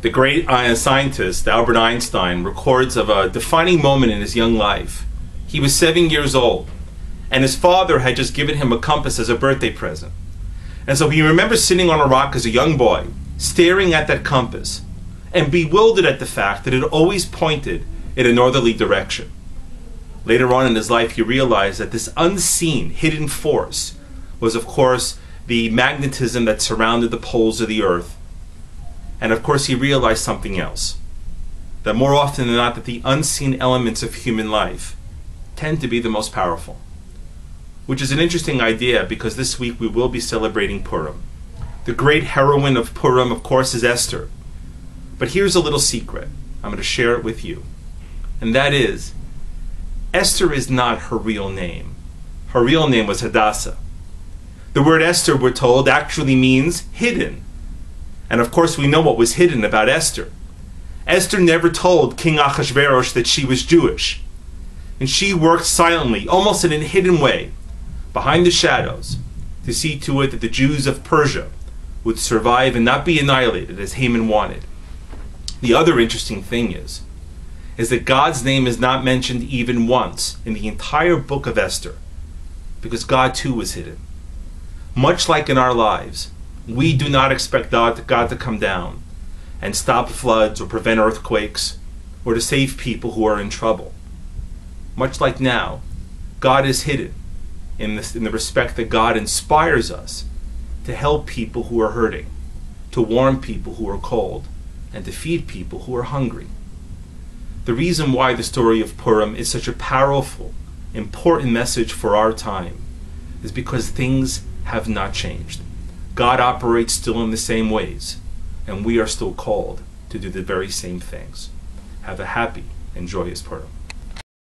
The great scientist Albert Einstein records of a defining moment in his young life. He was 7 years old, and his father had just given him a compass as a birthday present. And so he remembers sitting on a rock as a young boy, staring at that compass, and bewildered at the fact that it always pointed in a northerly direction. Later on in his life, he realized that this unseen, hidden force was, of course, the magnetism that surrounded the poles of the earth. And of course, he realized something else. That more often than not, that the unseen elements of human life tend to be the most powerful. Which is an interesting idea, because this week we will be celebrating Purim. The great heroine of Purim, of course, is Esther. But here's a little secret. I'm going to share it with you. And that is, Esther is not her real name. Her real name was Hadassah. The word Esther, we're told, actually means hidden. And of course we know what was hidden about Esther. Esther never told King Ahasuerus that she was Jewish. And she worked silently, almost in a hidden way, behind the shadows, to see to it that the Jews of Persia would survive and not be annihilated as Haman wanted. The other interesting thing is that God's name is not mentioned even once in the entire book of Esther, because God too was hidden. Much like in our lives, we do not expect God to come down and stop floods or prevent earthquakes or to save people who are in trouble. Much like now, God is hidden in the respect that God inspires us to help people who are hurting, to warm people who are cold, and to feed people who are hungry. The reason why the story of Purim is such a powerful, important message for our time is because things have not changed. God operates still in the same ways, and we are still called to do the very same things. Have a happy and joyous Purim.